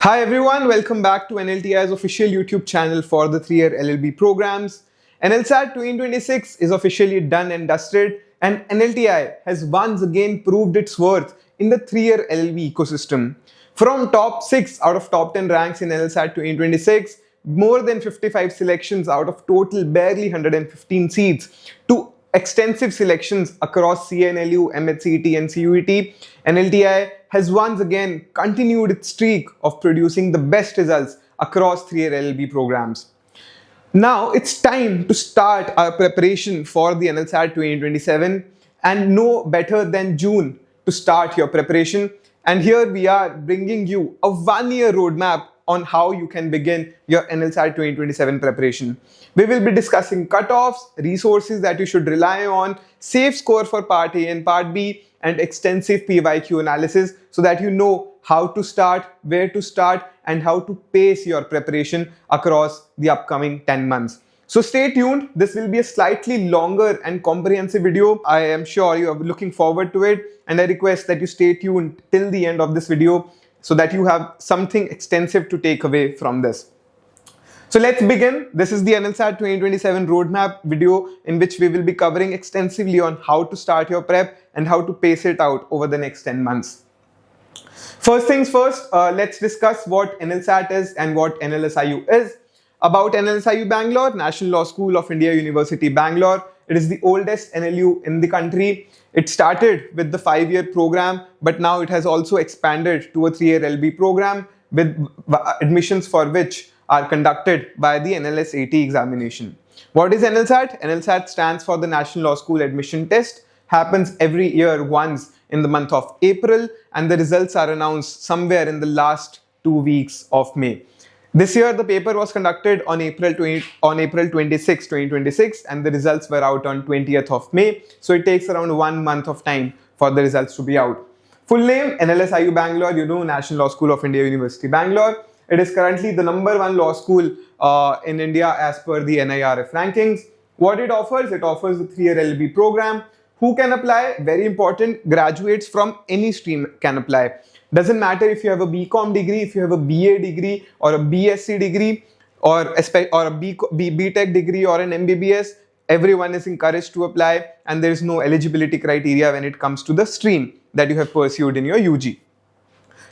Hi everyone, welcome back to NLTI's official YouTube channel for the 3-year LLB programs. NLSAT 2026 is officially done and dusted, and NLTI has once again proved its worth in the 3-year LLB ecosystem. From top 6 out of top 10 ranks in NLSAT 2026, more than 55 selections out of total barely 115 seats, to extensive selections across CNLU, MHCET and CUET, NLTI has once again continued its streak of producing the best results across 3-year LLB programs. Now it's time to start our preparation for the NLSAT 2027, and no better than June to start your preparation. And here we are bringing you a 1-year roadmap on how you can begin your NLSAT 2027 preparation. We will be discussing cutoffs, resources that you should rely on, safe score for Part A and Part B, and extensive PYQ analysis so that you know how to start, where to start, and how to pace your preparation across the upcoming 10 months. So stay tuned. This will be a slightly longer and comprehensive video. I am sure you are looking forward to it, and I request that you stay tuned till the end of this video so that you have something extensive to take away from this. So let's begin. This is the NLSAT 2027 roadmap video in which we will be covering extensively on how to start your prep and how to pace it out over the next 10 months. First things first, let's discuss what NLSAT is and what NLSIU is. About NLSIU Bangalore, National Law School of India, University Bangalore. It is the oldest NLU in the country. It started with the 5-year program, but now it has also expanded to a 3-year LB program with admissions for which are conducted by the NLSAT examination. What is NLSAT? NLSAT stands for the National Law School Admission Test, happens every year once in the month of April, and the results are announced somewhere in the last 2 weeks of May. This year, the paper was conducted on April 26, 2026, and the results were out on 20th of May. So it takes around 1 month of time for the results to be out. Full name, NLSIU Bangalore, National Law School of India, University Bangalore. It is currently the #1 law school in India as per the NIRF rankings. What it offers the 3-year LLB program. Who can apply? Very important, graduates from any stream can apply. Doesn't matter if you have a BCom degree, if you have a BA degree or a BSc degree or a BTech degree or an MBBS, everyone is encouraged to apply, and there is no eligibility criteria when it comes to the stream that you have pursued in your UG.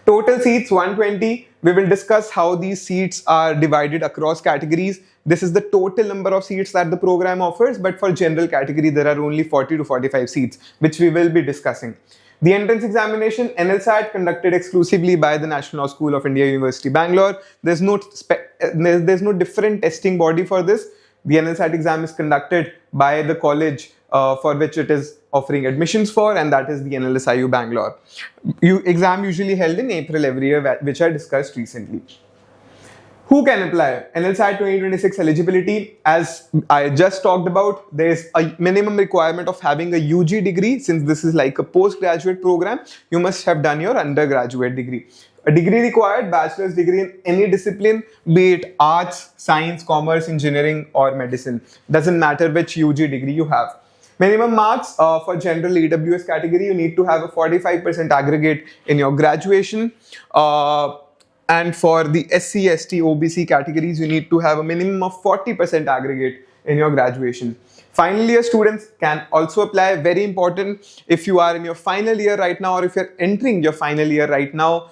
Total seats 120. We will discuss how these seats are divided across categories. This is the total number of seats that the program offers, but for general category there are only 40 to 45 seats, which we will be discussing. The entrance examination, NLSAT, conducted exclusively by the National Law School of India, University Bangalore. There's no different testing body for this. The NLSAT exam is conducted by the college for which it is offering admissions for, and that is the NLSIU Bangalore. Exam usually held in April every year, which I discussed recently. Who can apply? NLSAT 2026 eligibility, as I just talked about, there is a minimum requirement of having a UG degree. Since this is like a postgraduate program, you must have done your undergraduate degree. A degree required, bachelor's degree in any discipline, be it arts, science, commerce, engineering or medicine. Doesn't matter which UG degree you have. Minimum marks for general EWS category, you need to have a 45% aggregate in your graduation. And for the SC, ST, OBC categories, you need to have a minimum of 40% aggregate in your graduation. Final year students can also apply. Very important, if you are in your final year right now, or if you're entering your final year right now,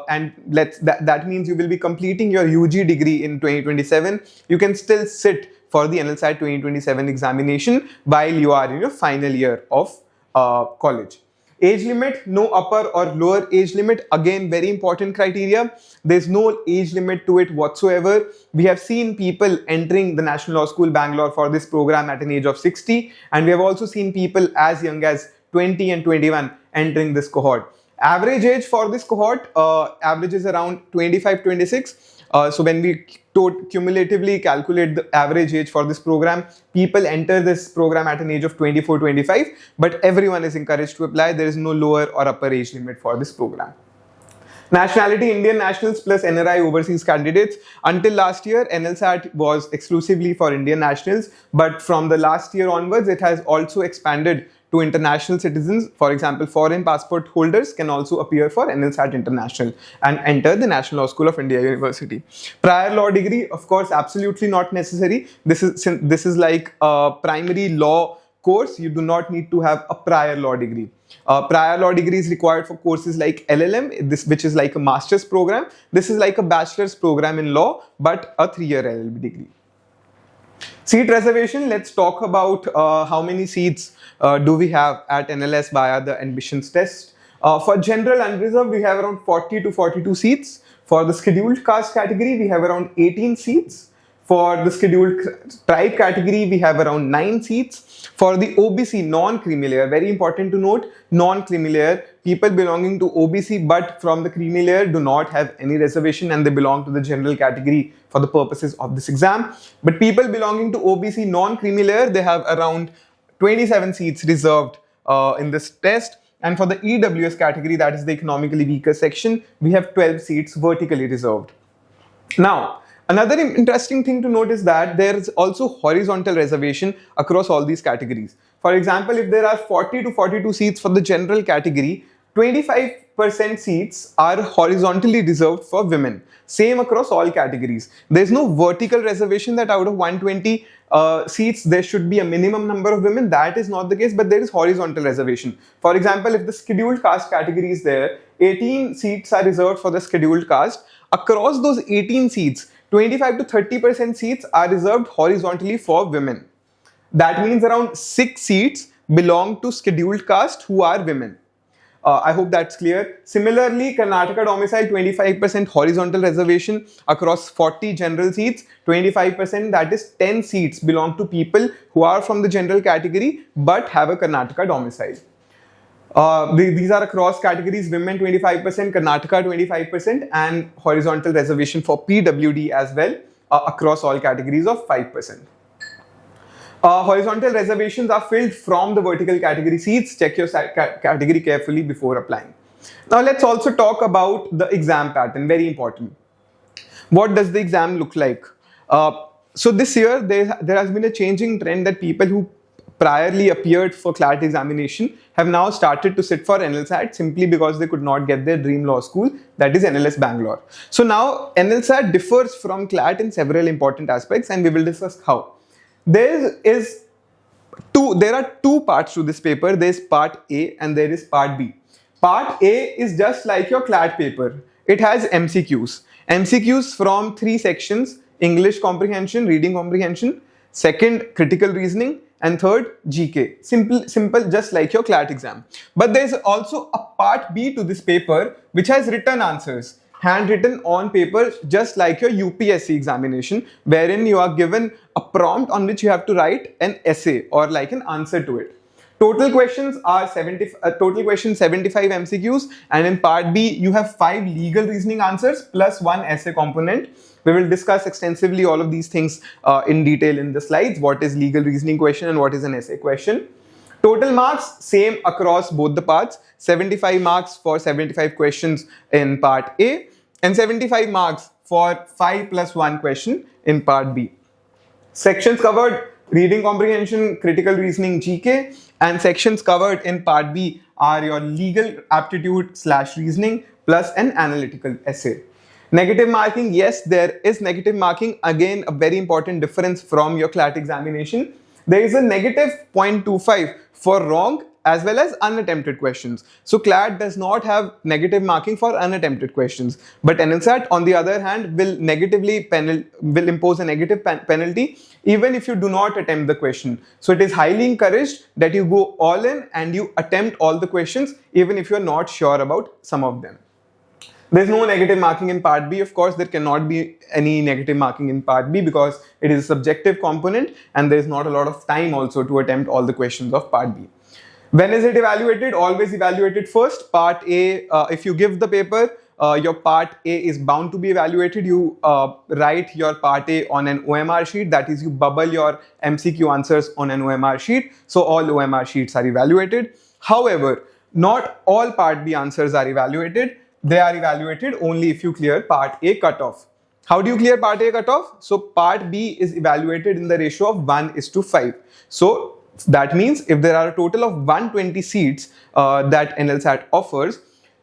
and that means you will be completing your UG degree in 2027, you can still sit for the NLSAT 2027 examination while you are in your final year of college. Age limit, no upper or lower age limit. Again, very important criteria. There's no age limit to it whatsoever. We have seen people entering the National Law School Bangalore for this program at an age of 60, and we have also seen people as young as 20 and 21 entering this cohort. Average age for this cohort averages around 25-26. So when we cumulatively calculate the average age for this program, people enter this program at an age of 24-25, but everyone is encouraged to apply. There is no lower or upper age limit for this program. Nationality, Indian nationals plus NRI overseas candidates. Until last year, NLSAT was exclusively for Indian nationals, but from the last year onwards, it has also expanded to international citizens. For example, foreign passport holders can also appear for NLSAT International and enter the National Law School of India University. Prior law degree, of course, absolutely not necessary. This is like a primary law course. You do not need to have a prior law degree. Prior law degree is required for courses like LLM, which is like a master's program. This is like a bachelor's program in law, but a 3-year LLB degree. Seat reservation, let's talk about how many seats do we have at NLS via the admissions test. For general unreserved, we have around 40 to 42 seats. For the scheduled caste category, we have around 18 seats. For the scheduled tribe category, we have around 9 seats. For the OBC non-creamy layer, very important to note, non-creamy layer, people belonging to OBC but from the creamy layer do not have any reservation and they belong to the general category for the purposes of this exam. But people belonging to OBC non-creamy layer, they have around 27 seats reserved in this test. And for the EWS category, that is the economically weaker section, we have 12 seats vertically reserved. Now, another interesting thing to note is that there is also horizontal reservation across all these categories. For example, if there are 40 to 42 seats for the general category, 25% seats are horizontally reserved for women. Same across all categories. There is no vertical reservation that out of 120 seats there should be a minimum number of women. That is not the case, but there is horizontal reservation. For example, if the scheduled caste category is there, 18 seats are reserved for the scheduled caste. Across those 18 seats, 25 to 30% seats are reserved horizontally for women. That means around 6 seats belong to scheduled caste who are women. I hope that's clear. Similarly, Karnataka domicile, 25% horizontal reservation across 40 general seats. 25%, that is 10 seats, belong to people who are from the general category but have a Karnataka domicile. These are across categories: women 25%, Karnataka 25%, and horizontal reservation for PWD as well across all categories of 5%. Horizontal reservations are filled from the vertical category seats. Check your category carefully before applying. Now let's also talk about the exam pattern, very important. What does the exam look like? So this year there has been a changing trend that people who priorly appeared for CLAT examination have now started to sit for NLSAT simply because they could not get their dream law school, that is NLS Bangalore. So now NLSAT differs from CLAT in several important aspects and we will discuss how. There are two parts to this paper. There is part A and there is part B. Part A is just like your CLAT paper. It has MCQs. MCQs from 3 sections: English comprehension, reading comprehension, second critical reasoning, and third GK. Simple, just like your CLAT exam. But there is also a part B to this paper which has written answers, handwritten on paper, just like your UPSC examination, wherein you are given a prompt on which you have to write an essay or like an answer to it. Total questions are 75 MCQs, and in part B you have 5 legal reasoning answers plus 1 essay component. We will discuss extensively all of these things in detail in the slides. What is legal reasoning question and what is an essay question. Total marks same across both the parts. 75 marks for 75 questions in part A and 75 marks for 5 plus 1 question in part B. Sections covered: reading comprehension, critical reasoning, GK, and sections covered in part B are your legal aptitude / reasoning plus an analytical essay. Negative marking, yes, there is negative marking. Again, a very important difference from your CLAT examination. There is a negative 0.25 for wrong as well as unattempted questions. So CLAT does not have negative marking for unattempted questions. But NLSAT, on the other hand, will impose a negative penalty even if you do not attempt the question. So it is highly encouraged that you go all in and you attempt all the questions even if you are not sure about some of them. There's no negative marking in part B. Of course, there cannot be any negative marking in part B because it is a subjective component and there's not a lot of time also to attempt all the questions of part B. When is it evaluated? Always evaluated first. Part A, if you give the paper, your part A is bound to be evaluated. You write your part A on an OMR sheet. That is, you bubble your MCQ answers on an OMR sheet. So all OMR sheets are evaluated. However, not all part B answers are evaluated. They are evaluated only if you clear part A cutoff. How do you clear part A cutoff? So part B is evaluated in the ratio of 1:5. So That means if there are a total of 120 seats that NLSAT offers,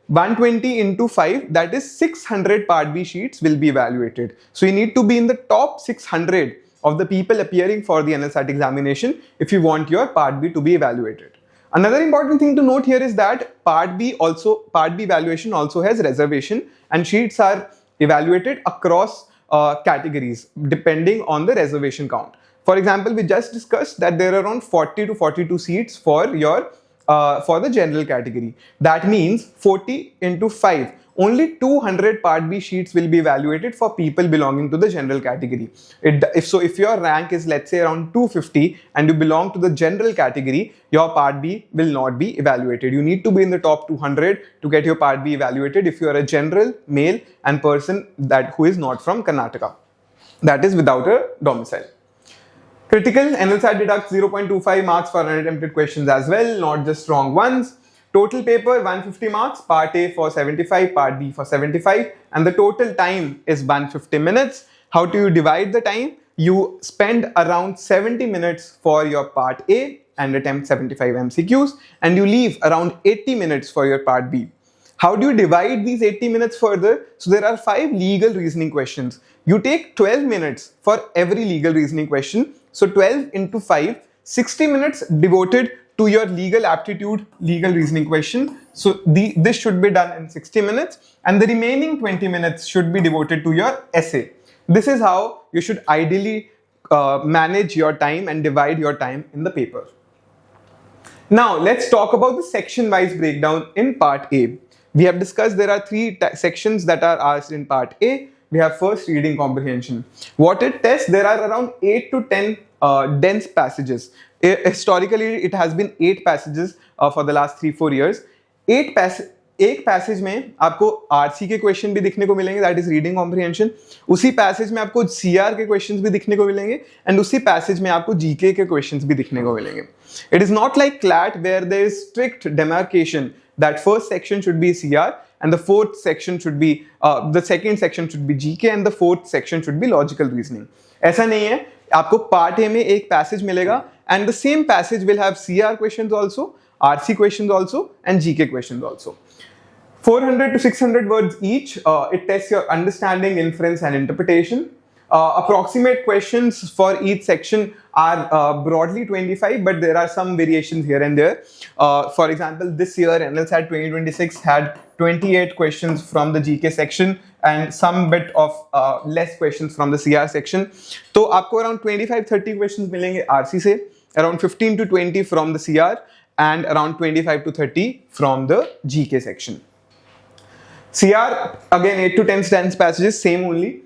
120 into 5, that is 600 Part B sheets will be evaluated. So you need to be in the top 600 of the people appearing for the NLSAT examination if you want your Part B to be evaluated. Another important thing to note here is that Part B evaluation also has reservation, and sheets are evaluated across categories depending on the reservation count. For example, we just discussed that there are around 40 to 42 seats for the general category. That means 40 into 5. Only 200 Part B sheets will be evaluated for people belonging to the general category. If your rank is, let's say, around 250 and you belong to the general category, your Part B will not be evaluated. You need to be in the top 200 to get your Part B evaluated if you are a general, male and person who is not from Karnataka. That is without a domicile. Critical, NLSAT deducts 0.25 marks for unattempted questions as well, not just wrong ones. Total paper 150 marks, Part A for 75, Part B for 75, and the total time is 150 minutes. How do you divide the time? You spend around 70 minutes for your Part A and attempt 75 MCQs, and you leave around 80 minutes for your Part B. How do you divide these 80 minutes further? So there are 5 legal reasoning questions. You take 12 minutes for every legal reasoning question. So 12 into 5, 60 minutes devoted to your legal aptitude, legal reasoning question. So this should be done in 60 minutes, and the remaining 20 minutes should be devoted to your essay. This is how you should ideally manage your time and divide your time in the paper. Now let's talk about the section-wise breakdown in Part A. We have discussed there are 3 sections that are asked in Part A. We have first reading comprehension. What it tests, there are around 8 to 10 dense passages. Historically, it has been 8 passages for the last 3-4 years. एक passage में आपको RC के question भी दिखने को मिलेंगे, that is reading comprehension. उसी passage में आपको सीआर के क्वेश्चंस भी दिखने को मिलेंगे, एंड उसी पैसेज में आपको जीके के क्वेश्चंस भी दिखने को मिलेंगे. It is not like CLAT where there is strict demarcation that first section should be CR and the fourth section should be the second section should be GK and the fourth section should be logical reasoning. ऐसा नहीं है. आपको part A में एक passage मिलेगा and the same passage will have CR questions also, RC questions also and GK questions also. 400 to 600 words each. It tests your understanding, inference and interpretation. Approximate questions for each section are broadly 25, but there are some variations here and there. For example, this year NLSAT 2026 had 28 questions from the GK section and some bit of less questions from the CR section. तो आपको around 25-30 questions मिलेंगे RC से, around 15 to 20 from the CR and around 25 to 30 from the GK section. CR again 8 to 10 dense passages, same only.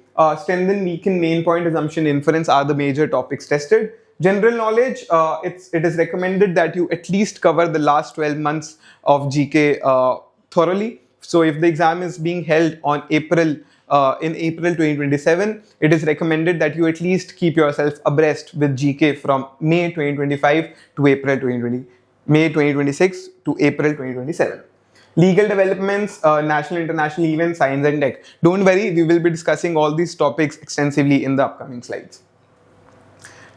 Strengthen, weaken, main point, assumption, inference are the major topics tested. General knowledge, it is recommended that you at least cover the last 12 months of GK thoroughly. So if the exam is being held on April 2027, it is recommended that you at least keep yourself abreast with GK from May 2025 to May 2026 to April 2027. Legal developments, national, international events, science and tech. Don't worry, we will be discussing all these topics extensively in the upcoming slides.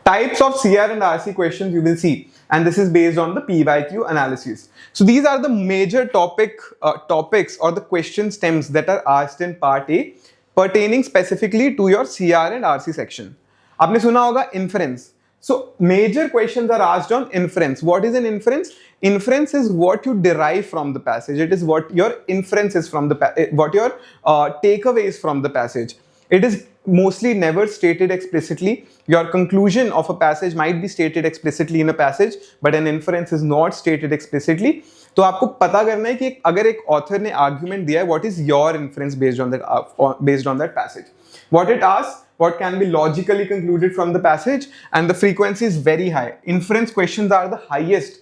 Types of CR and RC questions you will see, and this is based on the PYQ analysis. So these are the major topics or the question stems that are asked in Part A pertaining specifically to your CR and RC section. आपने सुना होगा inference. So major questions are asked on inference. What is an inference? Inference is what you derive from the passage. It is what your inference is from what your takeaway is from the passage. It is mostly never stated explicitly. Your conclusion of a passage might be stated explicitly in a passage, but an inference is not stated explicitly. तो आपको पता करना है कि अगर एक author ने argument दिया है, what is your inference based on that passage? What it asks, what can be logically concluded from the passage, and the frequency is very high. Inference questions are the highest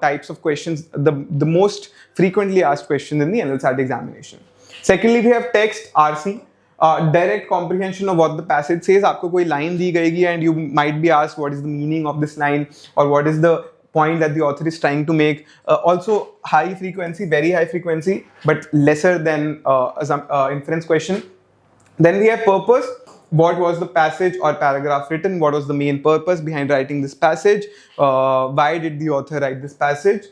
types of questions, the most frequently asked questions in the NLSAT examination. Secondly, we have text, RC. Direct comprehension of what the passage says. आपको कोई line the गएगी and you might be asked what is the meaning of this line or what is the point that the author is trying to make. Also high frequency, very high frequency, but lesser than inference question. Then we have purpose. what was the passage or paragraph written, what was the main purpose behind writing this passage, why did the author write this passage.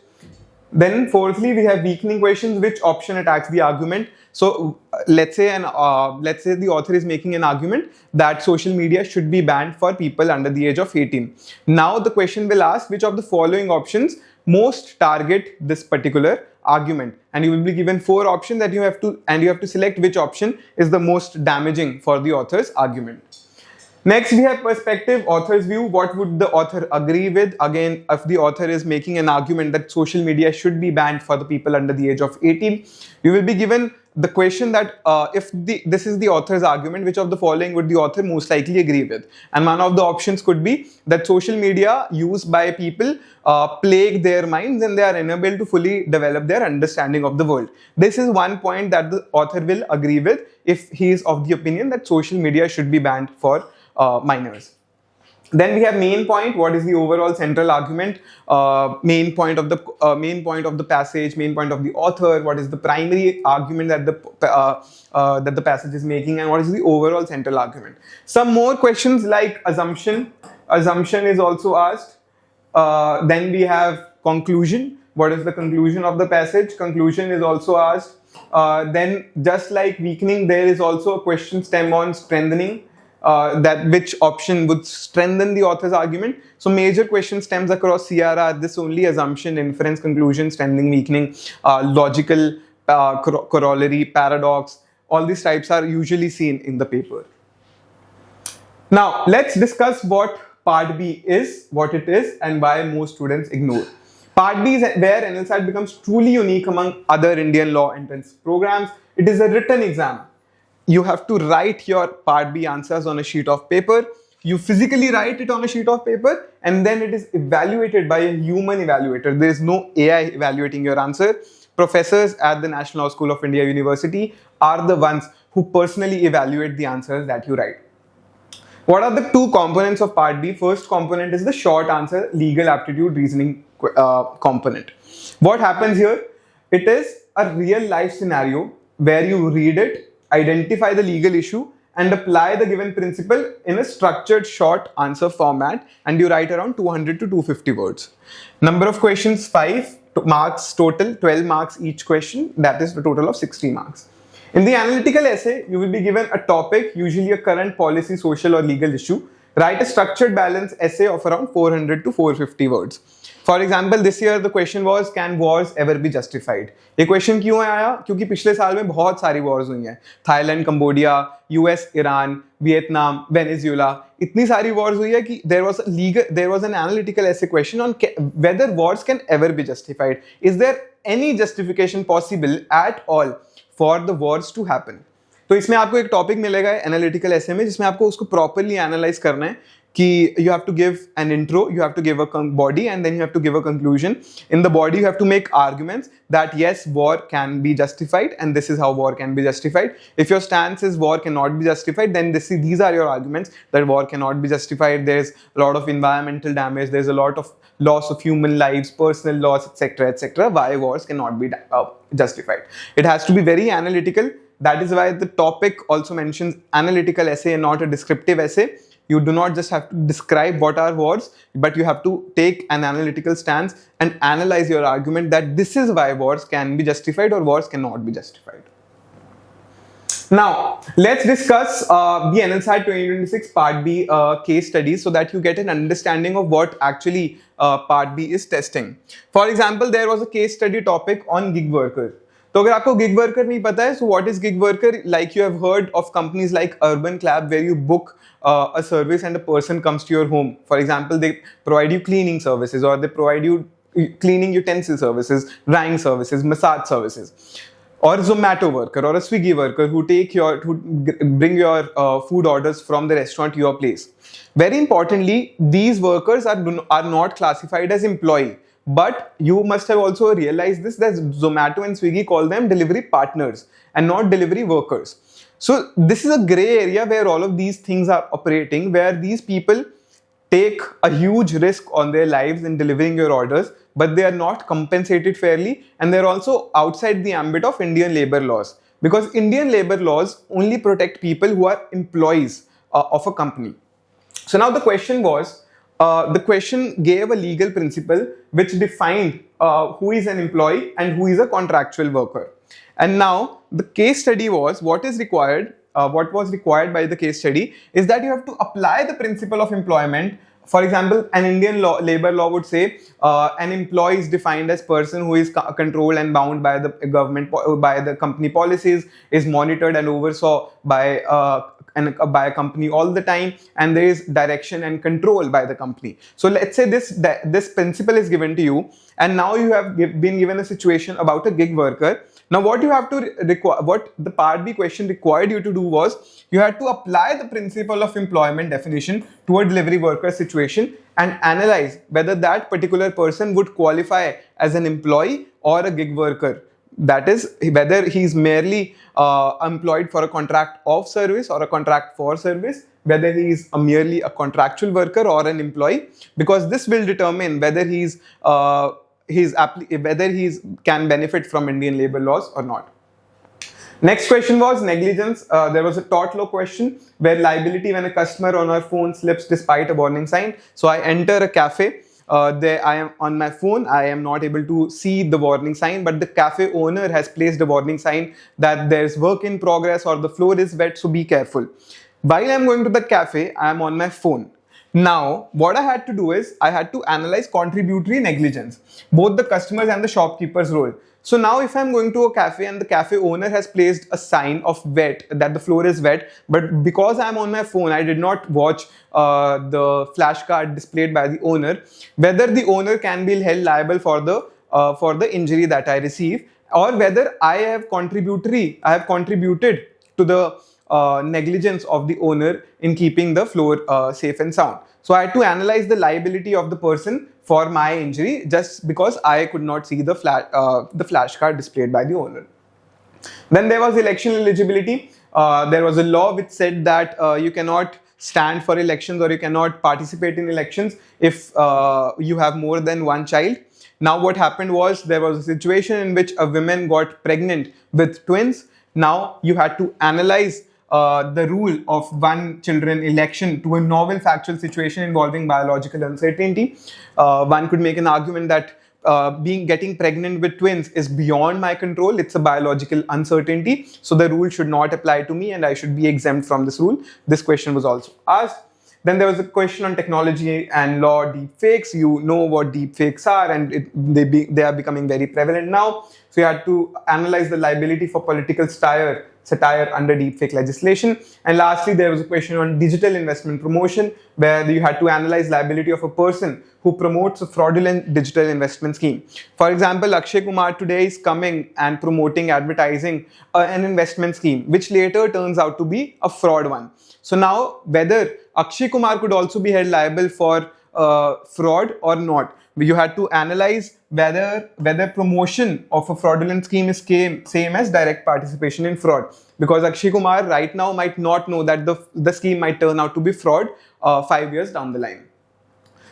Then fourthly, we have weakening questions. Which option attacks the argument? So let's say the author is making an argument that social media should be banned for people under the age of 18. Now the question will ask which of the following options most target this particular argument, and you will be given 4 options that you have to select which option is the most damaging for the author's argument. Next, we have perspective, author's view. What would the author agree with? Again, if the author is making an argument that social media should be banned for the people under the age of 18, you will be given the question that this is the author's argument, which of the following would the author most likely agree with? And one of the options could be that social media used by people plague their minds and they are unable to fully develop their understanding of the world. This is one point that the author will agree with if he is of the opinion that social media should be banned for minors. Then we have main point. What is the overall central argument? Main point of the passage, main point of the author. What is the primary argument that the passage is making, and what is the overall central argument? Some more questions like assumption. Assumption is also asked. Then we have conclusion. What is the conclusion of the passage? Conclusion is also asked. Then just like weakening, there is also a question stem on strengthening. That which option would strengthen the author's argument. So major question stems across CRR, this only: assumption, inference, conclusion, strengthening, weakening, logical, corollary, paradox. All these types are usually seen in the paper. Now let's discuss what Part B is, what it is, and why most students ignore. Part B is where NLSAT becomes truly unique among other Indian law entrance programs. It is a written exam. You have to write your Part B answers on a sheet of paper. You physically write it on a sheet of paper, and then it is evaluated by a human evaluator. There is no AI evaluating your answer. Professors at the National Law School of India University are the ones who personally evaluate the answers that you write. What are the 2 components of Part B? First component is the short answer, legal aptitude reasoning component. What happens here? It is a real life scenario where you read it, identify the legal issue, and apply the given principle in a structured short answer format, and you write around 200 to 250 words. Number of questions 5, marks total 12 marks each question, that is the total of 60 marks. In the analytical essay, you will be given a topic, usually a current policy, social or legal issue. Write a structured balanced essay of around 400 to 450 words. For example, this year the question was, can wars ever be justified? ये question क्यों आया? क्योंकि पिछले साल में बहुत सारी wars हुई हैं. Thailand, Cambodia, US, Iran, Vietnam, Venezuela. इतनी सारी wars हुई है कि there was an analytical essay question on whether wars can ever be justified. Is there any justification possible at all for the wars to happen? तो इसमें आपको एक topic मिलेगा एनालिटिकल एसे में, जिसमें आपको उसको प्रॉपर्ली एनालाइज करना है कि you have to give an intro, you have to give a body, and then you have to give a conclusion. In the body, you have to make arguments that yes, war can be justified, and this is how war can be justified. If your stance is war cannot be justified, then these are your arguments that war cannot be justified. There's a lot of environmental damage, there's a lot of loss of human lives, personal loss, etc., etc. Why wars cannot be justified. It has to be very analytical. That is why the topic also mentions analytical essay and not a descriptive essay. You do not just have to describe what are wars, but you have to take an analytical stance and analyze your argument that this is why wars can be justified or wars cannot be justified. Now, let's discuss the NLSAT 2026 Part B case studies so that you get an understanding of what actually Part B is testing. For example, there was a case study topic on gig worker. तो अगर आपको gig worker नहीं पता है, so what is gig worker? Like you have heard of companies like Urban Clap where you book a service and a person comes to your home. For example, they provide you cleaning services, or they provide you cleaning utensil services, drying services, massage services. Or Zomato worker or a Swiggy worker who bring your food orders from the restaurant to your place. Very importantly, these workers are not classified as employee. But you must have also realized this, that Zomato and Swiggy call them delivery partners and not delivery workers. So this is a gray area where all of these things are operating, where these people take a huge risk on their lives in delivering your orders, but they are not compensated fairly, and they're also outside the ambit of Indian labor laws, because Indian labor laws only protect people who are employees of a company. So now the question was, the question gave a legal principle which defined who is an employee and who is a contractual worker. And now the case study was what was required by the case study is that you have to apply the principle of employment. For example, an Indian labor law would say an employee is defined as person who is controlled and bound by the government, by the company policies, is monitored and oversaw by by a company all the time, and there is direction and control by the company. So let's say this principle is given to you, and now you have been given a situation about a gig worker. Now what you have to require, what the part B question required you to do was, you had to apply the principle of employment definition to a delivery worker situation and analyze whether that particular person would qualify as an employee or a gig worker. That is, whether he's merely employed for a contract of service or a contract for service, whether he is merely a contractual worker or an employee, because this will determine whether whether he can benefit from Indian labor laws or not. Next question was negligence. There was a tort law question where liability when a customer on our phone slips despite a warning sign. So I enter a cafe. There I am on my phone, I am not able to see the warning sign, but the cafe owner has placed a warning sign that there's work in progress or the floor is wet, so be careful. While I'm going to the cafe, I am on my phone. Now, what I had to do is, I had to analyze contributory negligence, both the customers and the shopkeeper's role. So now if I'm going to a cafe and the cafe owner has placed a sign of wet, that the floor is wet, but because I'm on my phone, I did not watch the flashcard displayed by the owner, whether the owner can be held liable for the injury that I receive, or whether I have contributed to the negligence of the owner in keeping the floor safe and sound. So I had to analyze the liability of the person for my injury just because I could not see the flashcard displayed by the owner. Then there was election eligibility. There was a law which said that you cannot stand for elections or you cannot participate in elections if you have more than one child. Now what happened was, there was a situation in which a woman got pregnant with twins. Now you had to analyze the rule of one children election to a novel factual situation involving biological uncertainty. One could make an argument that getting pregnant with twins is beyond my control. It's a biological uncertainty, so the rule should not apply to me and I should be exempt from this rule. This question was also asked. Then there was a question on technology and law, deepfakes. You know what deepfakes are, and they are becoming very prevalent now. So you had to analyze the liability for political satire under deepfake legislation. And lastly, there was a question on digital investment promotion, where you had to analyze liability of a person who promotes a fraudulent digital investment scheme. For example, Akshay Kumar today is coming and promoting, advertising an investment scheme, which later turns out to be a fraud one. So now, whether Akshay Kumar could also be held liable for fraud or not, you had to analyze whether promotion of a fraudulent scheme is same as direct participation in fraud, because Akshay Kumar right now might not know that the scheme might turn out to be fraud 5 years down the line.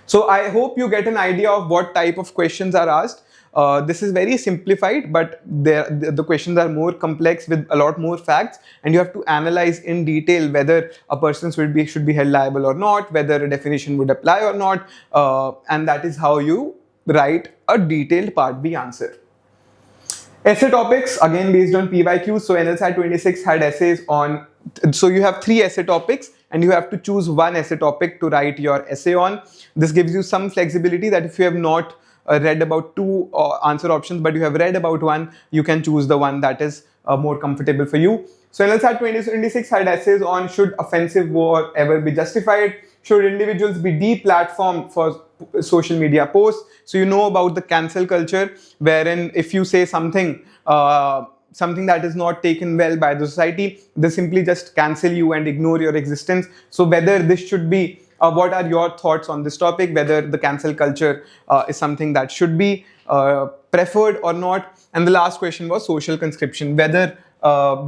So I hope you get an idea of what type of questions are asked. This is very simplified, but the questions are more complex with a lot more facts, and you have to analyze in detail whether a person should be held liable or not, whether a definition would apply or not, and that is how you write a detailed part B answer. Essay topics, again based on PYQ. So NLSAT 26 had essays on, so you have 3 essay topics and you have to choose one essay topic to write your essay on. This gives you some flexibility that if you have not read about 2 answer options, but you have read about one, you can choose the one that is more comfortable for you. So NLSAT 2026 had essays on, should offensive war ever be justified? Should individuals be deplatformed for social media posts? So you know about the cancel culture, wherein if you say something that is not taken well by the society, they simply just cancel you and ignore your existence. So whether this should be, what are your thoughts on this topic, whether the cancel culture is something that should be preferred or not? And the last question was social conscription, whether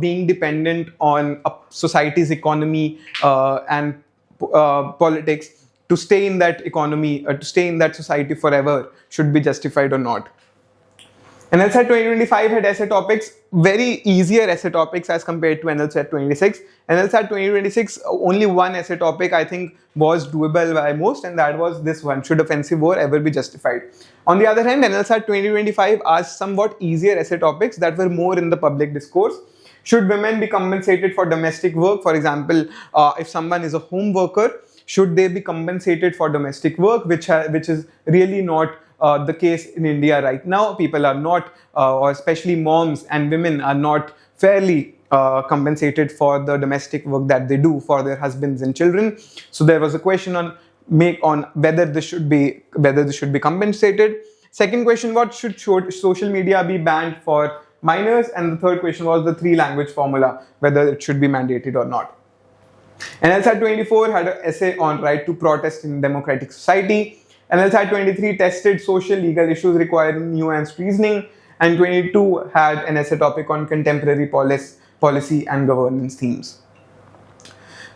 being dependent on a society's economy and politics to stay in that economy, to stay in that society forever, should be justified or not. NLSAT 2025 had essay topics, very easier essay topics as compared to NLSAT 26. NLSAT 2026, only one essay topic I think was doable by most, and that was this one: should offensive war ever be justified? On the other hand, NLSAT 2025 asked somewhat easier essay topics that were more in the public discourse. Should women be compensated for domestic work? For example, if someone is a home worker, should they be compensated for domestic work, which is really not the case in India right now. People are not, or especially moms and women are not fairly compensated for the domestic work that they do for their husbands and children. So there was a question on whether this should be compensated. Second question was, should social media be banned for minors? And the third question was the 3-language formula, whether it should be mandated or not. NLSAT 24 had an essay on right to protest in democratic society. NLSAT 23 tested social legal issues requiring nuanced reasoning, and 22 had an essay topic on contemporary policy and governance themes.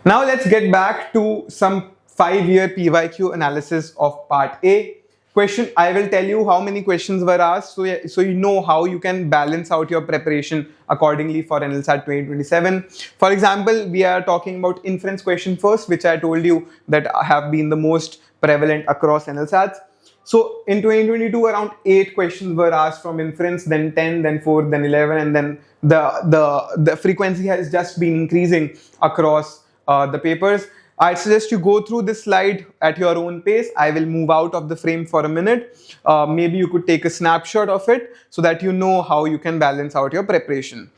Now let's get back to some 5-year PYQ analysis of part A. Question, I will tell you how many questions were asked, so you know how you can balance out your preparation accordingly for NLSAT 2027. For example, we are talking about inference question first, which I told you that have been the most prevalent across NLSATs. So in 2022, around 8 questions were asked from inference, then 10, then 4, then 11, and then the frequency has just been increasing across the papers. I suggest you go through this slide at your own pace. I will move out of the frame for a minute. Maybe you could take a snapshot of it so that you know how you can balance out your preparation.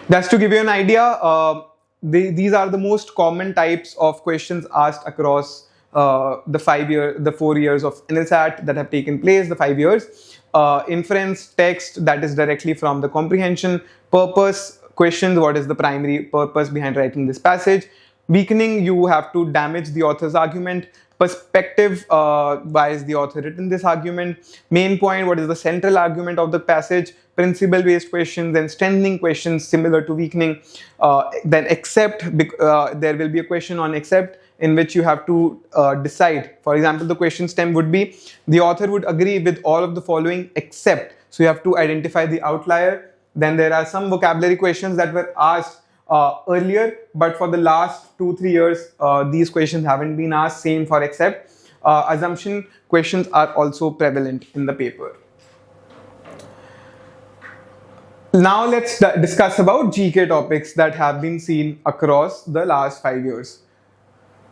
Just to give you an idea, these are the most common types of questions asked across the 4 years of NLSAT that have taken place, the 5 years. Inference, text, that is directly from the comprehension. Purpose questions, what is the primary purpose behind writing this passage? Weakening, you have to damage the author's argument. Perspective, why is the author written this argument? Main point, what is the central argument of the passage? Principle based questions, then strengthening questions similar to weakening. Then accept, there will be a question on accept, in which you have to decide. For example, the question stem would be, the author would agree with all of the following except. So you have to identify the outlier. Then there are some vocabulary questions that were asked earlier, but for the last 2-3 years, these questions haven't been asked. Same for except. Assumption questions are also prevalent in the paper. Now let's discuss about GK topics that have been seen across the last 5 years.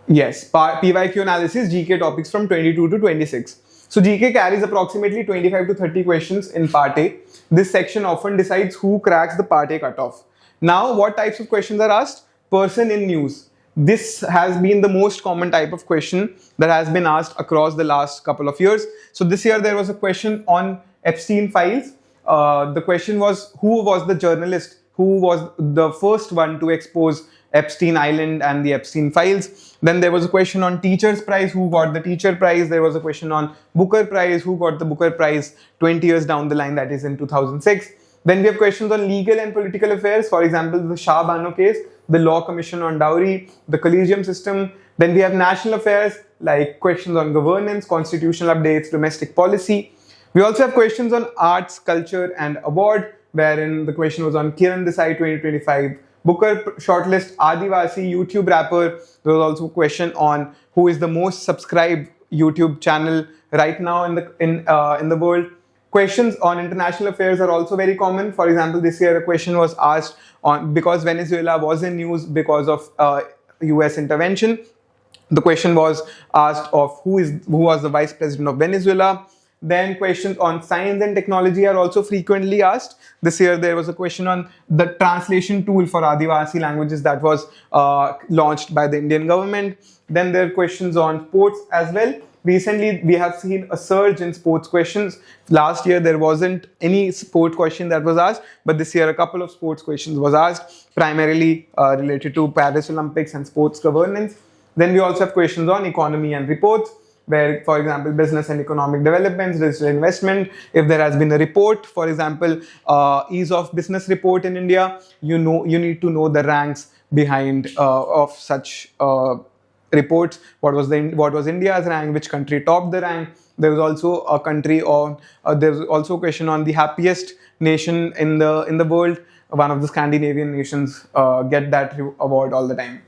Yes, PYQ analysis, GK topics from 22 to 26. So GK carries approximately 25 to 30 questions in part A. This section often decides who cracks the part A cutoff. Now, what types of questions are asked? Person in news. This has been the most common type of question that has been asked across the last couple of years. So this year there was a question on Epstein files. The question was, who was the journalist who was the first one to expose Epstein Island and the Epstein files? Then there was a question on Teacher's Prize, who got the Teacher Prize. There was a question on Booker Prize, who got the Booker Prize 20 years down the line, that is in 2006. Then we have questions on legal and political affairs. For example, the Shah Bano case, the Law Commission on Dowry, the collegium system. Then we have national affairs, like questions on governance, constitutional updates, domestic policy. We also have questions on arts, culture and award, wherein the question was on Kiran Desai 2025 Booker shortlist, Adivasi YouTube rapper. There was also a question on who is the most subscribed YouTube channel right now in the world. Questions on international affairs are also very common. For example, this year a question was asked on, because Venezuela was in news because of US intervention. The question was asked of who was the vice president of Venezuela. Then questions on science and technology are also frequently asked. This year there was a question on the translation tool for Adivasi languages that was launched by the Indian government. Then there are questions on sports as well. Recently, we have seen a surge in sports questions. Last year, there wasn't any sport question that was asked, but this year, a couple of sports questions was asked, primarily related to Paris Olympics and sports governance. Then we also have questions on economy and reports, where, for example, business and economic developments, digital investment. If there has been a report, for example, ease of business report in India, you need to know the ranks behind of such reports. What was India's rank, which country topped the rank, There was also a country on, there was also a question on the happiest nation in the world. One of the Scandinavian nations get that award all the time.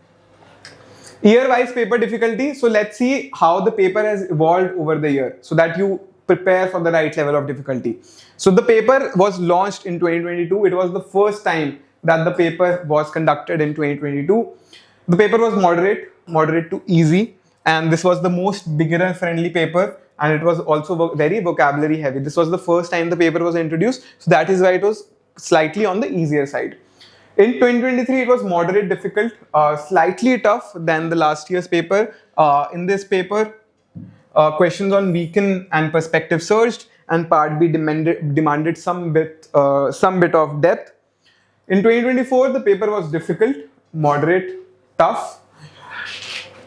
Year-wise paper difficulty. So let's see how the paper has evolved over the year so that you prepare for the right level of difficulty. So the paper was launched in 2022. It was the first time that the paper was conducted in 2022. The paper was moderate to easy, and this was the most beginner friendly paper, and it was also very vocabulary heavy. This was the first time the paper was introduced, so that is why it was slightly on the easier side. In 2023, it was moderate difficult, slightly tough than the last year's paper. In this paper, questions on weaken and perspective surged, and part B demanded some bit of depth. In 2024, the paper was difficult, moderate, tough.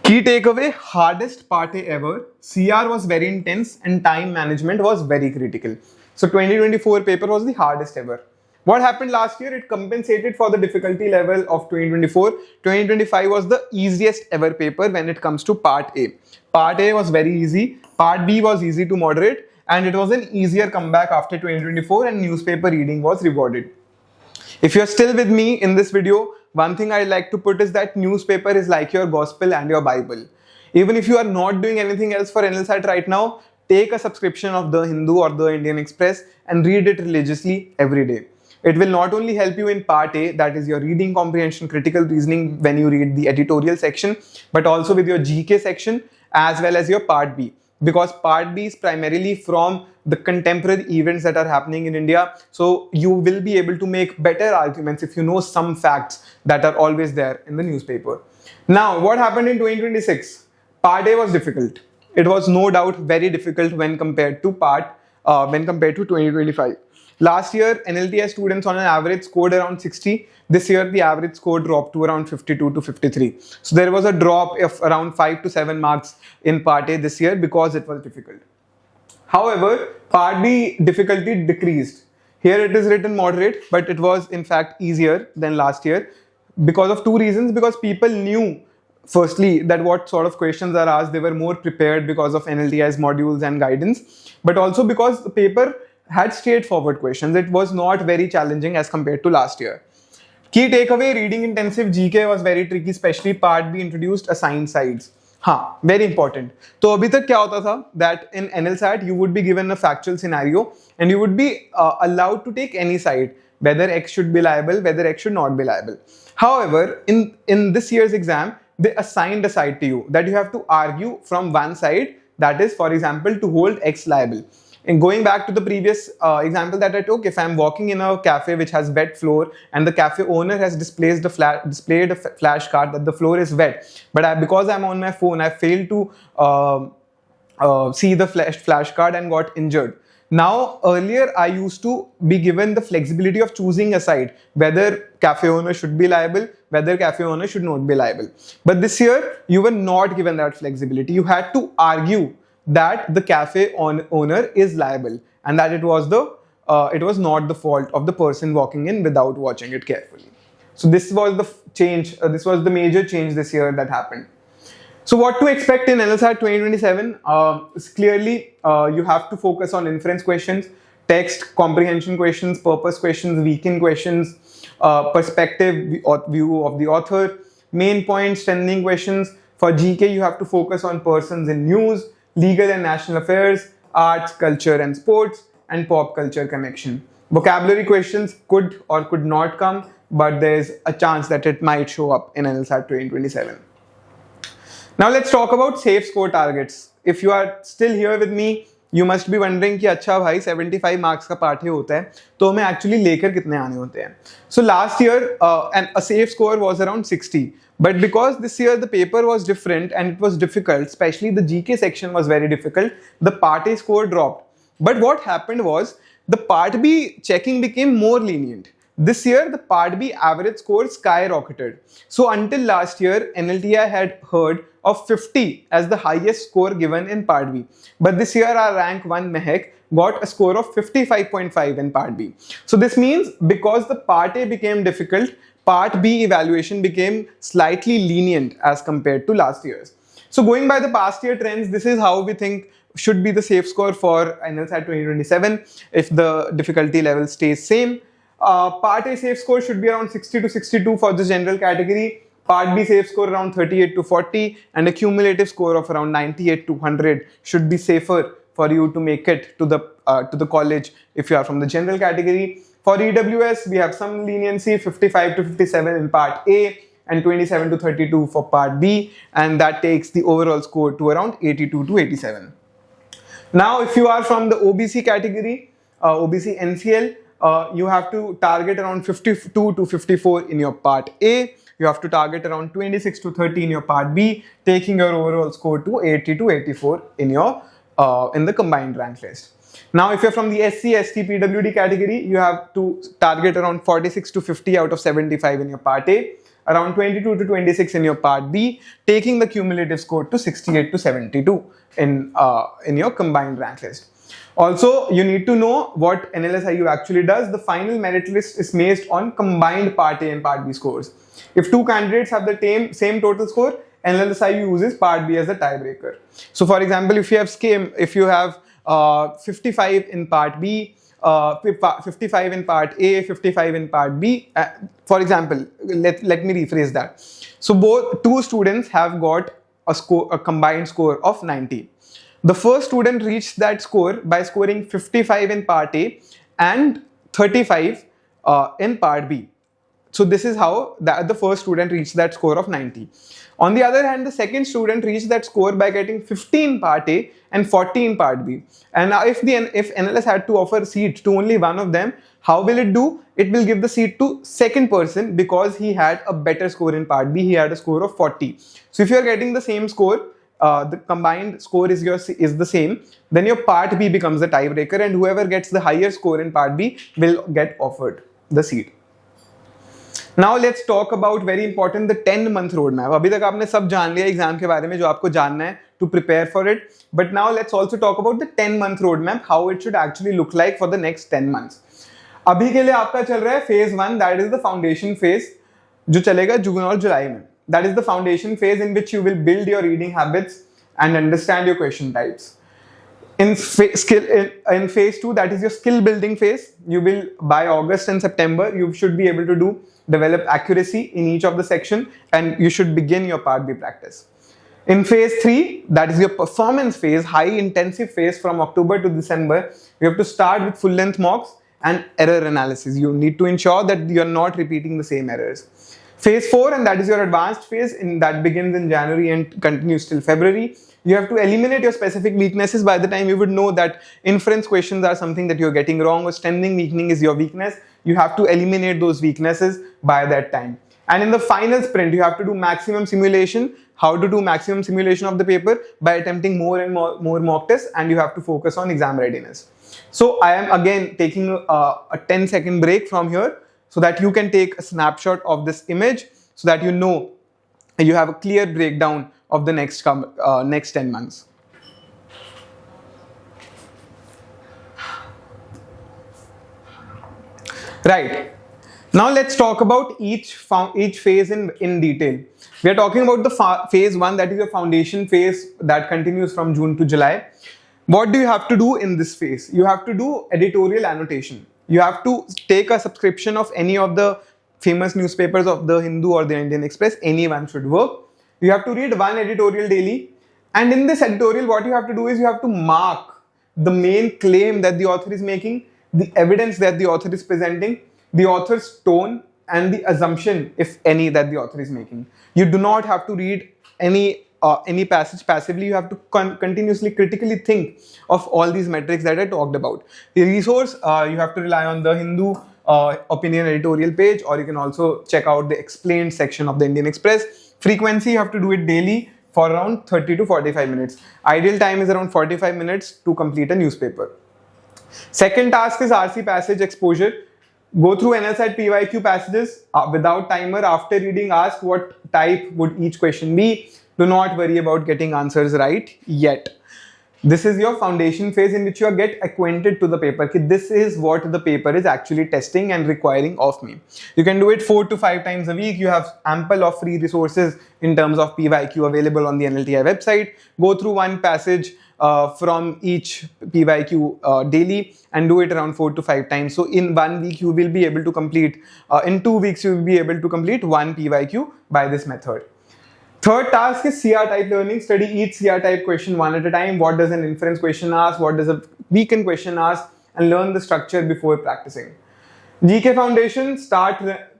Key takeaway, hardest part A ever. CR was very intense and time management was very critical. So 2024 paper was the hardest ever. What happened last year? It compensated for the difficulty level of 2024. 2025 was the easiest ever paper when it comes to part A. Part A was very easy. Part B was easy to moderate, and it was an easier comeback after 2024, and newspaper reading was rewarded. If you're still with me in this video, one thing I'd like to put is that newspaper is like your gospel and your Bible. Even if you are not doing anything else for NLSAT right now, take a subscription of The Hindu or The Indian Express and read it religiously every day. It will not only help you in part A, that is your reading comprehension, critical reasoning when you read the editorial section, but also with your GK section as well as your part B. Because part B is primarily from the contemporary events that are happening in India. So you will be able to make better arguments if you know some facts that are always there in the newspaper. Now, what happened in 2026? Part A was difficult. It was no doubt very difficult when compared to 2025. Last year, NLTI students on an average scored around 60. This year, the average score dropped to around 52 to 53. So there was a drop of around 5 to 7 marks in part A this year because it was difficult. However, part B difficulty decreased. Here it is written moderate, but it was in fact easier than last year because of two reasons. Because people knew, firstly, that what sort of questions are asked. They were more prepared because of NLTI's modules and guidance, but also because the paper had straightforward questions. It was not very challenging as compared to last year. Key takeaway, reading intensive GK was very tricky, especially part B introduced assigned sides. Very important. So abhi tak kya hota tha that in NLSAT you would be given a factual scenario and you would be allowed to take any side, whether X should be liable, whether X should not be liable. However, in this year's exam, they assigned a side to you that you have to argue from one side, that is, for example, to hold X liable. And going back to the previous example that I took, if I'm walking in a cafe which has wet floor and the cafe owner has displayed a flash card that the floor is wet, but because I'm on my phone, I failed to see the flash card and got injured. Now, earlier I used to be given the flexibility of choosing a side, whether cafe owner should be liable, whether cafe owner should not be liable. But this year, you were not given that flexibility. You had to argue that the cafe owner is liable and that it was not the fault of the person walking in without watching it carefully. So this was the change. This was the major change this year that happened. So what to expect in NLSAT 2027? Clearly, you have to focus on inference questions, text comprehension questions, purpose questions, weekend questions, perspective view of the author, main points, strengthening questions. For GK, you have to focus on persons in news, legal and national affairs, arts, culture and sports, and pop culture connection. Vocabulary questions could or could not come, but there's a chance that it might show up in NLSAT 2027. Now let's talk about safe score targets. If you are still here with me, you must be wondering कि अच्छा भाई 75 marks का पाठ ही होता है, तो हमें actually लेकर कितने आने होते हैं? So last year, a safe score was around 60. But because this year the paper was different and it was difficult, especially the GK section was very difficult, the part A score dropped. But what happened was the part B checking became more lenient. This year the part B average score skyrocketed. So until last year, NLTI had heard of 50 as the highest score given in part B. But this year our rank 1 Mehak got a score of 55.5 in part B. So this means because the part A became difficult, part B evaluation became slightly lenient as compared to last year's. So going by the past year trends, this is how we think should be the safe score for NLSAT 2027 if the difficulty level stays same. Part A safe score should be around 60 to 62 for the general category. Part B safe score around 38 to 40, and a cumulative score of around 98 to 100 should be safer for you to make it to the college if you are from the general category. For EWS, we have some leniency, 55 to 57 in Part A and 27 to 32 for Part B, and that takes the overall score to around 82 to 87. Now, if you are from the OBC category, OBC NCL, you have to target around 52 to 54 in your Part A. You have to target around 26 to 30 in your Part B, taking your overall score to 80 to 84 in your in the combined rank list. Now, if you're from the SC, ST, PWD category, you have to target around 46 to 50 out of 75 in your Part A, around 22 to 26 in your Part B, taking the cumulative score to 68 to 72 in your combined rank list. Also, you need to know what NLSIU actually does. The final merit list is based on combined Part A and Part B scores. If two candidates have the same total score, NLSIU uses Part B as a tiebreaker. So, for example, if you have 55 in Part B, 55 in Part A, 55 in Part B. For example, let me rephrase that. So, two students have got a combined score of 90. The first student reached that score by scoring 55 in Part A and 35 in Part B. So this is how the first student reached that score of 90. On the other hand, the second student reached that score by getting 50 in Part A and 40 in Part B. And now if NLS had to offer a seat to only one of them, how will it do? It will give the seat to second person because he had a better score in Part B. He had a score of 40. So if you are getting the same score, the combined score is the same, then your Part B becomes the tiebreaker, and whoever gets the higher score in Part B will get offered the seat. Now let's talk about very important the 10-month roadmap. अभी तक आपने सब जान लिया exam के बारे में जो आपको जानना है to prepare for it. But now let's also talk about the 10-month roadmap, how it should actually look like for the next 10 months. अभी के लिए आपका चल रहा है phase 1, that is the foundation phase, जो चलेगा जून और जुलाई में. That is the foundation phase in which you will build your reading habits and understand your question types. In phase 2, that is your skill building phase. You will, by August and September, you should be able to develop accuracy in each of the section, and you should begin your Part B practice. In phase 3, that is your performance phase, high intensive phase from October to December, you have to start with full length mocks and error analysis. You need to ensure that you are not repeating the same errors. Phase 4, and that is your advanced phase, that begins in January and continues till February. You have to eliminate your specific weaknesses. By the time you would know that inference questions are something that you're getting wrong, or strengthening weakening is your weakness, you have to eliminate those weaknesses by that time. And in the final sprint, you have to do maximum simulation. How to do maximum simulation of the paper? By attempting more and more mock tests, and you have to focus on exam readiness. So I am again taking a 10-second break from here so that you can take a snapshot of this image so that you know you have a clear breakdown of the next 10 months. Right. Now let's talk about each phase in detail. We are talking about the phase 1, that is your foundation phase, that continues from June to July. What do you have to do in this phase? You have to do editorial annotation. You have to take a subscription of any of the famous newspapers of the Hindu or the Indian Express. Anyone should work. You have to read one editorial daily. And in this editorial, what you have to do is you have to mark the main claim that the author is making, the evidence that the author is presenting, the author's tone, and the assumption, if any, that the author is making. You do not have to read any passage passively. You have to continuously critically think of all these metrics that I talked about. The resource, you have to rely on the Hindu opinion editorial page, or you can also check out the explained section of the Indian Express. Frequency, you have to do it daily for around 30 to 45 minutes. Ideal time is around 45 minutes to complete a newspaper. Second task is RC passage exposure. Go through NLSAT PYQ passages without timer. After reading, ask what type would each question be. Do not worry about getting answers right yet. This is your foundation phase in which you get acquainted to the paper. This is what the paper is actually testing and requiring of me. You can do it 4 to 5 times a week. You have ample of free resources in terms of PYQ available on the NLTI website. Go through one passage from each PYQ daily and do it around 4 to 5 times. So in 1 week you will be able to complete, in 2 weeks you will be able to complete 1 PYQ by this method. Third task is CR type learning. Study each CR type question one at a time. What does an inference question ask? What does a weekend question ask? And learn the structure before practicing. GK foundation, start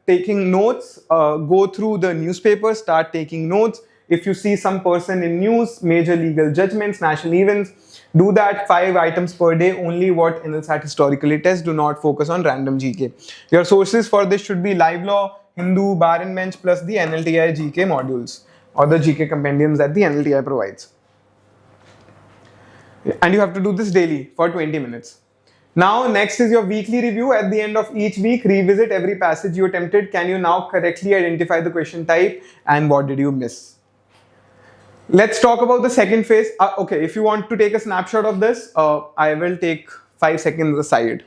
taking notes. Go through the newspaper, start taking notes. If you see some person in news, major legal judgments, national events, do that 5 items per day, only what NLSAT historically tests. Do not focus on random GK. Your sources for this should be Live Law, Hindu, Bar and Bench plus the NLTI GK modules or the GK compendiums that the NLTI provides. And you have to do this daily for 20 minutes. Now, next is your weekly review. At the end of each week, revisit every passage you attempted. Can you now correctly identify the question type and what did you miss? Let's talk about the second phase. Okay, if you want to take a snapshot of this, I will take 5 seconds aside.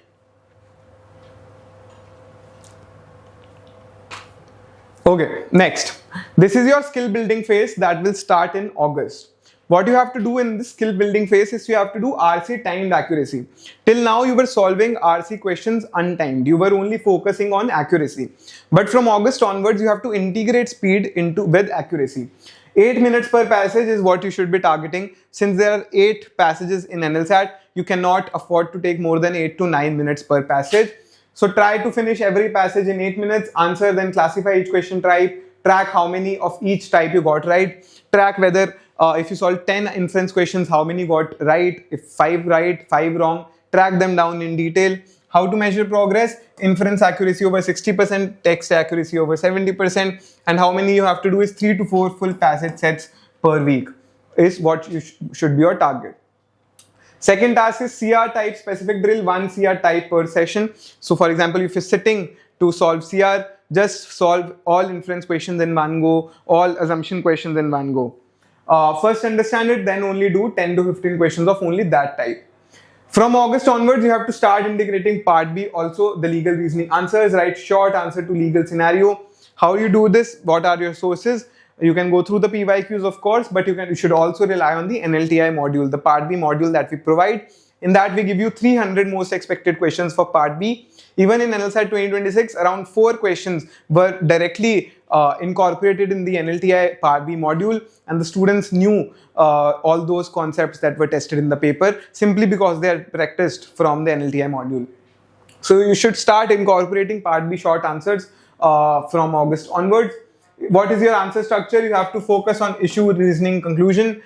Okay, next. This is your skill building phase that will start in August. What you have to do in this skill building phase is you have to do RC timed accuracy. Till now you were solving RC questions untimed. You were only focusing on accuracy. But from August onwards you have to integrate speed with accuracy. 8 minutes per passage is what you should be targeting. Since there are 8 passages in NLSAT, you cannot afford to take more than 8 to 9 minutes per passage. So try to finish every passage in 8 minutes, answer, then classify each question type, track how many of each type you got right, track whether if you solve 10 inference questions, how many got right, if 5 right, 5 wrong, track them down in detail. How to measure progress? Inference accuracy over 60%, text accuracy over 70%, and how many you have to do is 3 to 4 full passage sets per week is what you should be your target. Second task is CR type specific drill, 1 CR type per session. So for example, if you're sitting to solve CR, just solve all inference questions in one go, all assumption questions in one go. First understand it, then only do 10 to 15 questions of only that type. From August onwards, you have to start integrating part B, also the legal reasoning answers, write short answer to legal scenario. How you do this? What are your sources? You can go through the PYQs, of course, but you should also rely on the NLTI module, the part B module that we provide. In that, we give you 300 most expected questions for part B. Even in NLSAT 2026, around 4 questions were directly incorporated in the NLTI part B module, and the students knew all those concepts that were tested in the paper simply because they had practiced from the NLTI module. So you should start incorporating part B short answers from August onwards. What is your answer structure? You have to focus on issue, reasoning, conclusion.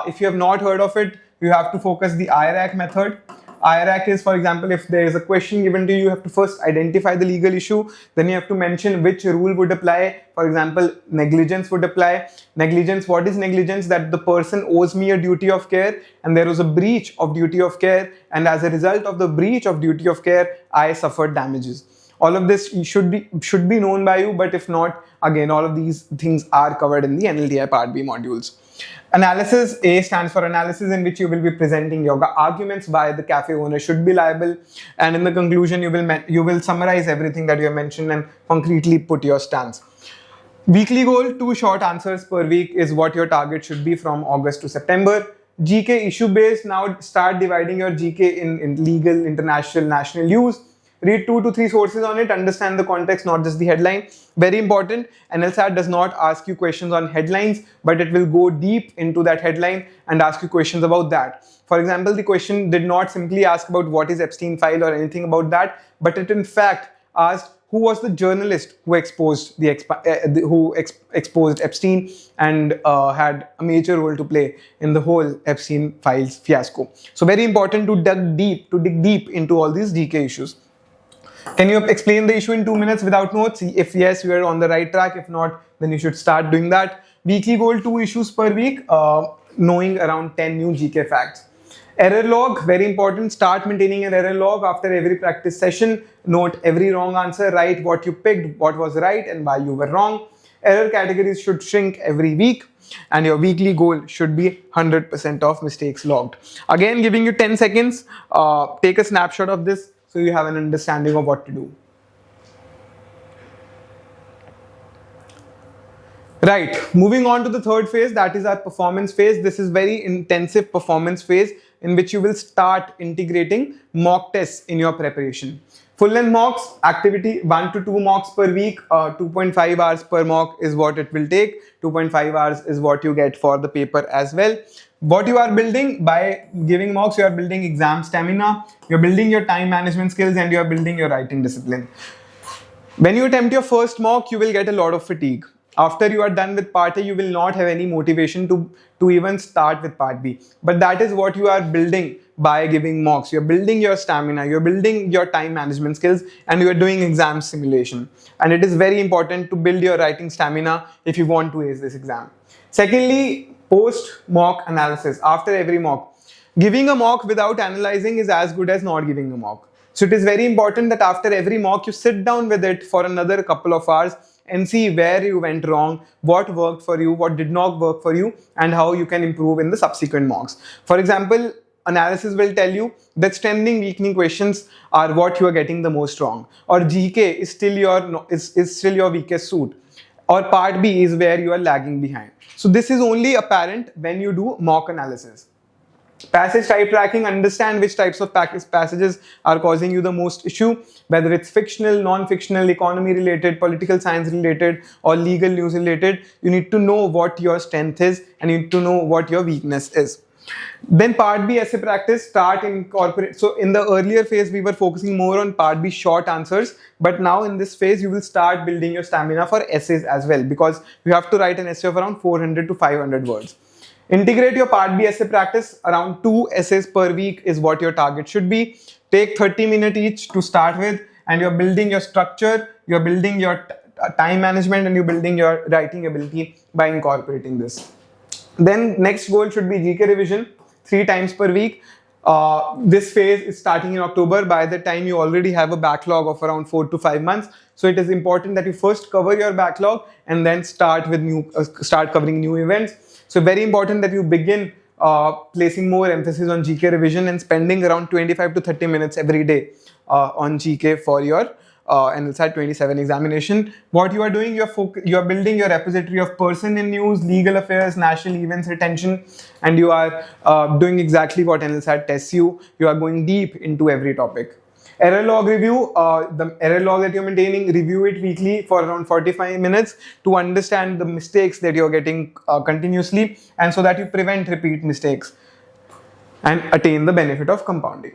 If you have not heard of it, you have to focus the IRAC method. IRAC is, for example, if there is a question given to you, you have to first identify the legal issue. Then you have to mention which rule would apply. For example, negligence would apply. Negligence, what is negligence? That the person owes me a duty of care and there was a breach of duty of care, and as a result of the breach of duty of care, I suffered damages. All of this should be known by you, but if not, again, all of these things are covered in the NLTI Part B modules. Analysis, A stands for analysis, in which you will be presenting your arguments why the cafe owner should be liable, and in the conclusion you will summarize everything that you have mentioned and concretely put your stance. Weekly goal, 2 short answers per week is what your target should be from August to September. GK issue based, now start dividing your GK in legal, international, national use. Read 2 to 3 sources on it, understand the context, not just the headline. Very important, NLSAT does not ask you questions on headlines, but it will go deep into that headline and ask you questions about that. For example, the question did not simply ask about what is Epstein file or anything about that, but it in fact asked who was the journalist who exposed exposed Epstein and had a major role to play in the whole Epstein files fiasco. So very important to dig deep into all these GK issues. Can you explain the issue in 2 minutes without notes? If yes, you are on the right track. If not, then you should start doing that. Weekly goal, 2 issues per week, knowing around 10 new GK facts. Error log, very important. Start maintaining an error log after every practice session. Note every wrong answer, write what you picked, what was right and why you were wrong. Error categories should shrink every week. and your weekly goal should be 100% of mistakes logged. Again, giving you 10 seconds, take a snapshot of this so you have an understanding of what to do. Right, moving on to the third phase, that is our performance phase. This is very intensive performance phase in which you will start integrating mock tests in your preparation. Full length mocks, activity 1 to 2 mocks per week, 2.5 hours per mock is what it will take. 2.5 hours is what you get for the paper as well. What you are building by giving mocks, you are building exam stamina, you're building your time management skills, and you are building your writing discipline. When you attempt your first mock, you will get a lot of fatigue. After you are done with part A, you will not have any motivation to even start with part B. But that is what you are building by giving mocks. You're building your stamina, you're building your time management skills, and you're doing exam simulation. And it is very important to build your writing stamina if you want to ace this exam. Secondly, post mock analysis. After every mock, giving a mock without analyzing is as good as not giving a mock. So it is very important that after every mock, you sit down with it for another couple of hours and see where you went wrong, what worked for you, what did not work for you, and how you can improve in the subsequent mocks. For example, analysis will tell you that strengthening weakening questions are what you are getting the most wrong, or GK is still your weakest suit, or part B is where you are lagging behind. So this is only apparent when you do mock analysis. Passage type tracking, understand which types of passages are causing you the most issue, whether it's fictional, non-fictional, economy related, political science related, or legal news related. You need to know what your strength is and you need to know what your weakness is. Then part B essay practice, start incorporate. So in the earlier phase, we were focusing more on part B short answers, but now in this phase, you will start building your stamina for essays as well, because you have to write an essay of around 400 to 500 words. Integrate your part B essay practice. Around 2 essays per week is what your target should be. Take 30 minutes each to start with, and you're building your structure, you're building your time management, and you're building your writing ability by incorporating this. Then next goal should be GK revision 3 times per week. This phase is starting in October. By the time you already have a backlog of around 4 to 5 months. So it is important that you first cover your backlog and then start covering new events. So very important that you begin placing more emphasis on GK revision and spending around 25 to 30 minutes every day on GK for your NLSAT 27 examination. What you are doing, you are building your repository of person in news, legal affairs, national events retention, and you are doing exactly what NLSAT tests you. You are going deep into every topic. Error log review, the error log that you're maintaining, review it weekly for around 45 minutes to understand the mistakes that you're getting continuously, and so that you prevent repeat mistakes and attain the benefit of compounding.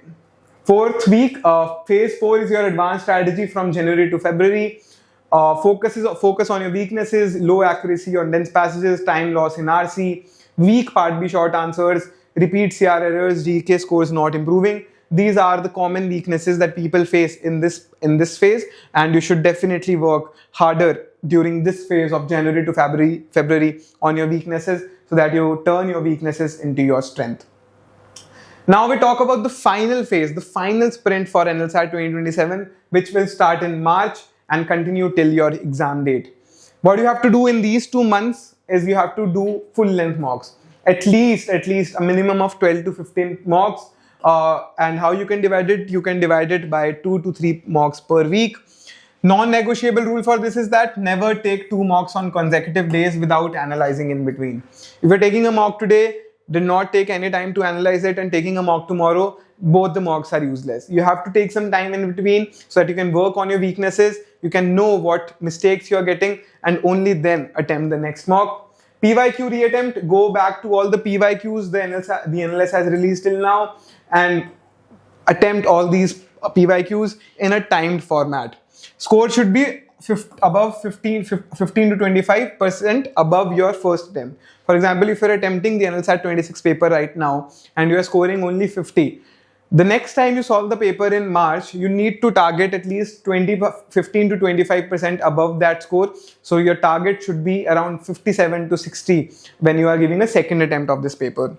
Fourth week, phase 4 is your advanced strategy from January to February. Focus on your weaknesses, low accuracy on dense passages, time loss in RC, weak part B short answers, repeat CR errors, GK scores not improving. These are the common weaknesses that people face in this phase, and you should definitely work harder during this phase of January to February on your weaknesses so that you turn your weaknesses into your strength. Now we talk about the final phase, the final sprint for NLSAT 2027, which will start in March and continue till your exam date. What you have to do in these 2 months is you have to do full length mocks, at least a minimum of 12 to 15 mocks. And how you can divide it? You can divide it by 2 to 3 mocks per week. Non-negotiable rule for this is that never take 2 mocks on consecutive days without analyzing in between. If you're taking a mock today, do not take any time to analyze it, and taking a mock tomorrow, both the mocks are useless. You have to take some time in between so that you can work on your weaknesses, you can know what mistakes you're getting, and only then attempt the next mock. PYQ reattempt, go back to all the PYQs the NLS has released till now and attempt all these PYQs in a timed format. Score should be above 15 to 25% above your first attempt. For example, if you're attempting the NLSAT 26 paper right now and you are scoring only 50, the next time you solve the paper in March, you need to target at least 15 to 25% above that score. So your target should be around 57 to 60 when you are giving a second attempt of this paper.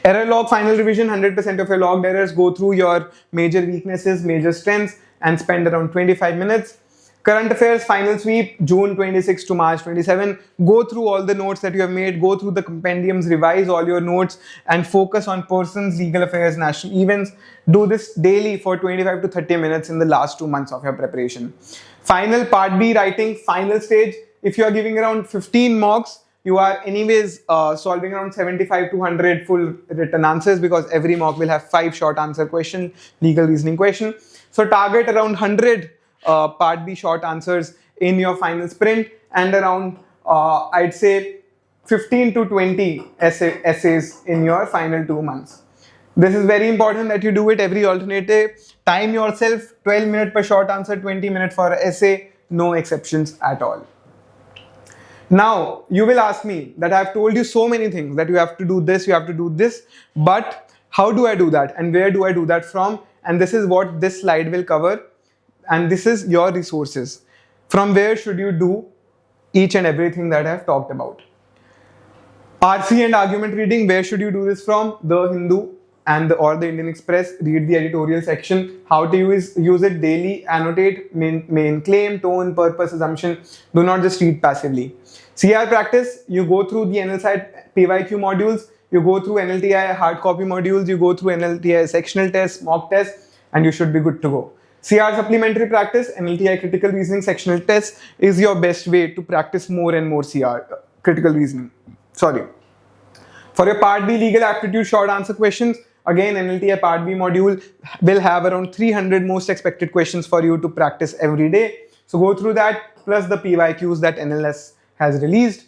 Error log final revision, 100% of your logged errors, go through your major weaknesses, major strengths, and spend around 25 minutes. Current affairs final sweep, June 26 to March 27. Go through all the notes that you have made, go through the compendiums, revise all your notes, and focus on persons, legal affairs, national events. Do this daily for 25 to 30 minutes in the last 2 months of your preparation. Final part B writing, final stage. If you are giving around 15 marks, you are anyways solving around 75 to 100 full written answers, because every mock will have 5 short answer question, legal reasoning question. So target around 100 part B short answers in your final sprint, and around I'd say 15 to 20 essays in your final 2 months. This is very important that you do it every alternative. Time yourself, 12 minutes per short answer, 20 minutes for essay, no exceptions at all. Now, you will ask me that I have told you so many things, that you have to do this, you have to do this, but how do I do that and where do I do that from? And this is what this slide will cover, and this is your resources. From where should you do each and everything that I have talked about? RC and argument reading, where should you do this from? The Hindu and or the Indian Express. Read the editorial section. How to use it daily, annotate main claim, tone, purpose, assumption. Do not just read passively. CR practice, you go through the NLSAT PYQ modules, you go through NLTI hard copy modules, you go through NLTI sectional tests, mock tests, and you should be good to go. CR supplementary practice, NLTI critical reasoning sectional test is your best way to practice more and more CR, critical reasoning. Sorry. For your Part B legal aptitude short answer questions, again NLTI Part B module will have around 300 most expected questions for you to practice every day. So go through that, plus the PYQs that NLS has released.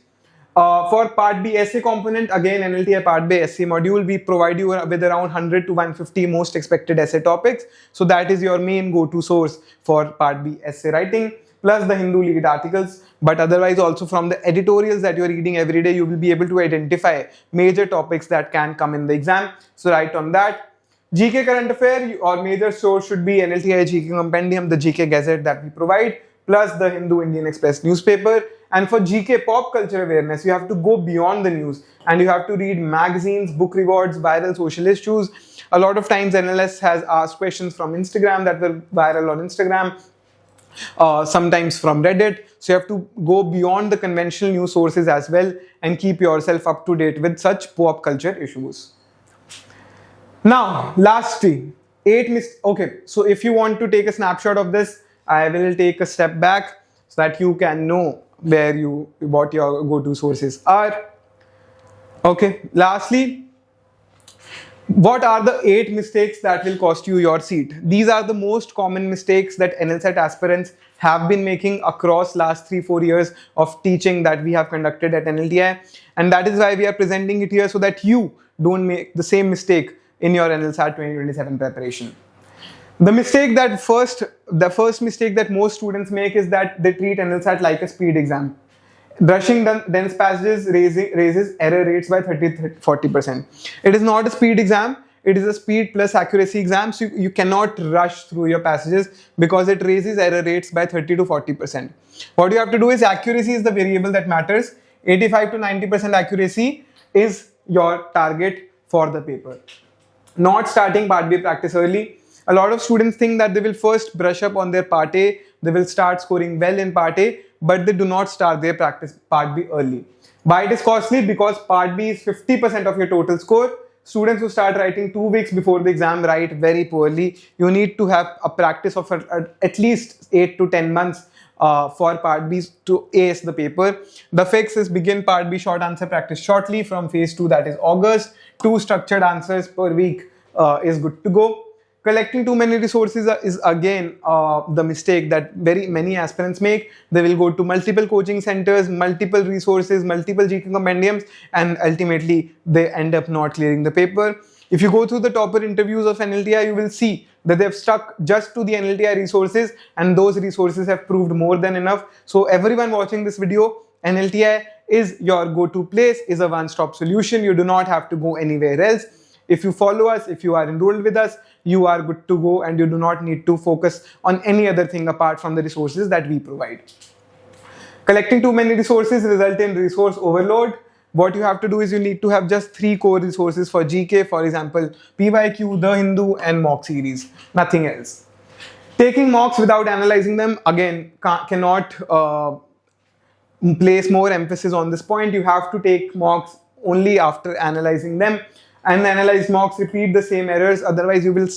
For Part B essay component, again NLTI Part B essay module, we provide you with around 100 to 150 most expected essay topics. So that is your main go-to source for Part B essay writing, plus the Hindu lead articles. But otherwise also from the editorials that you're reading every day, you will be able to identify major topics that can come in the exam. So write on that. GK current affair, or major source should be NLTI GK compendium, the GK gazette that we provide, plus the Hindu Indian Express newspaper. And for GK pop culture awareness, you have to go beyond the news and you have to read magazines, book rewards, viral social issues. A lot of times NLS has asked questions from Instagram that were viral on Instagram, sometimes from Reddit. So you have to go beyond the conventional news sources as well and keep yourself up to date with such pop culture issues. Now, lastly, okay, so if you want to take a snapshot of this, I will take a step back so that you can know what your go-to sources are. Okay, lastly, what are the 8 mistakes that will cost you your seat? These are the most common mistakes that NLSAT aspirants have been making across last 3-4 years of teaching that we have conducted at NLTI, and that is why we are presenting it here, so that you don't make the same mistake in your NLSAT 2027 preparation. The first mistake that most students make is that they treat NLSAT like a speed exam. Rushing dense passages raises error rates by 30-40%. It is not a speed exam, it is a speed plus accuracy exam, so you cannot rush through your passages because it raises error rates by 30-40%. What you have to do is, accuracy is the variable that matters. 85 to 90% accuracy is your target for the paper. Not starting Part B practice early. A lot of students think that they will first brush up on their Part A, they will start scoring well in Part A, but they do not start their practice Part B early. Why it is costly? Because Part B is 50% of your total score. Students who start writing 2 weeks before the exam write very poorly. You need to have a practice of at least 8 to 10 months for Part B to ace the paper. The fix is begin Part B short answer practice shortly from phase 2, that is August. 2 structured answers per week is good to go. Collecting too many resources is again the mistake that very many aspirants make. They will go to multiple coaching centers, multiple resources, multiple GK compendiums, and ultimately they end up not clearing the paper. If you go through the topper interviews of NLTI, you will see that they've stuck just to the NLTI resources, and those resources have proved more than enough. So everyone watching this video, NLTI is your go-to place, is a one-stop solution. You do not have to go anywhere else. If you follow us, if you are enrolled with us, you are good to go, and you do not need to focus on any other thing apart from the resources that we provide. Collecting too many resources results in resource overload. What you have to do is you need to have just 3 core resources for GK, for example, PYQ, The Hindu, and mock series, nothing else. Taking mocks without analyzing them, again, cannot place more emphasis on this point. You have to take mocks only after analyzing them, and analyze mocks, repeat the same errors, otherwise you will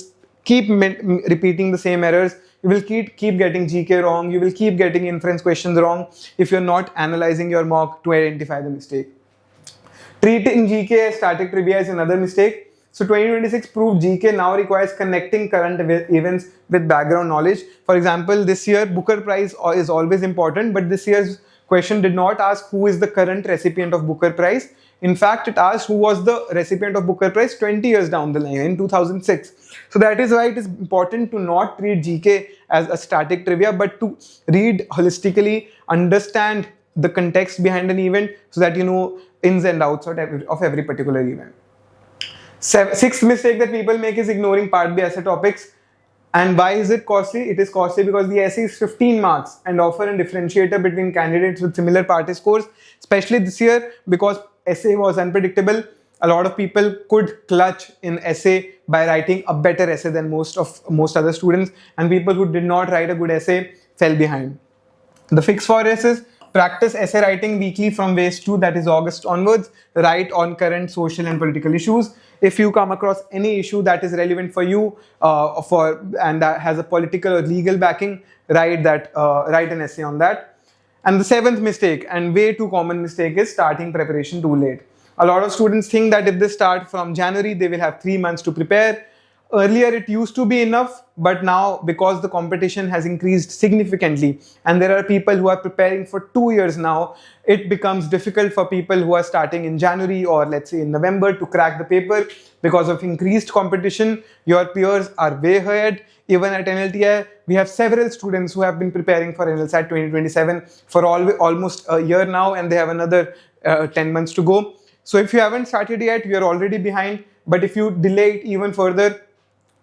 keep repeating the same errors. You will keep getting GK wrong, you will keep getting inference questions wrong if you're not analyzing your mock to identify the mistake. Treating GK as static trivia is another mistake. So 2026 proved GK now requires connecting current events with background knowledge. For example, this year Booker Prize is always important, but this year's question did not ask who is the current recipient of Booker Prize. In fact, it asked who was the recipient of Booker Prize 20 years down the line in 2006. So that is why it is important to not treat GK as a static trivia, but to read holistically, understand the context behind an event so that you know ins and outs of every particular event. Sixth mistake that people make is ignoring part B essay topics. And why is it costly? It is costly because the essay is 15 marks and offer a differentiator between candidates with similar party scores, especially this year because essay was unpredictable. A lot of people could clutch in essay by writing a better essay than most other students, and people who did not write a good essay fell behind. The fix for this is practice essay writing weekly from phase 2, that is August onwards. Write on current social and political issues. If you come across any issue that is relevant for you and that has a political or legal backing, write an essay on that. And the seventh mistake, and way too common mistake, is starting preparation too late. A lot of students think that if they start from January, they will have 3 months to prepare. Earlier it used to be enough, but now because the competition has increased significantly and there are people who are preparing for 2 years now, it becomes difficult for people who are starting in January or let's say in November to crack the paper because of increased competition. Your peers are way ahead. Even at NLTI, we have several students who have been preparing for NLSAT 2027 for almost a year now, and they have another 10 months to go. So if you haven't started yet, you're already behind. But if you delay it even further,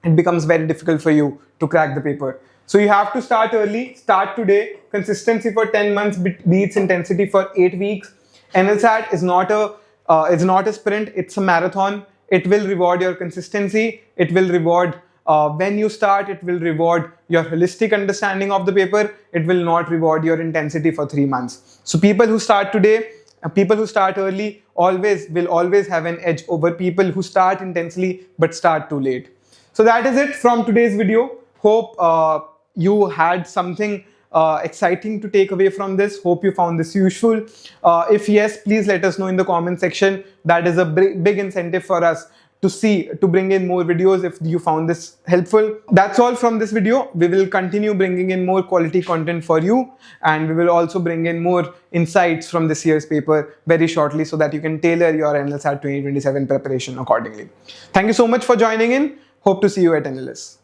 it becomes very difficult for you to crack the paper. So you have to start early, start today. Consistency for 10 months beats intensity for 8 weeks. NLSAT is not a sprint, it's a marathon. It will reward your consistency. It will reward when you start, it will reward your holistic understanding of the paper. It will not reward your intensity for 3 months. So people who start today, people who start early will always have an edge over people who start intensely but start too late. So that is it from today's video. Hope you had something exciting to take away from this. Hope you found this useful. If yes, please let us know in the comment section. That is a big incentive for us to bring in more videos if you found this helpful. That's all from this video. We will continue bringing in more quality content for you, and we will also bring in more insights from this year's paper very shortly so that you can tailor your NLSAT 2027 preparation accordingly. Thank you so much for joining in. Hope to see you at NLS.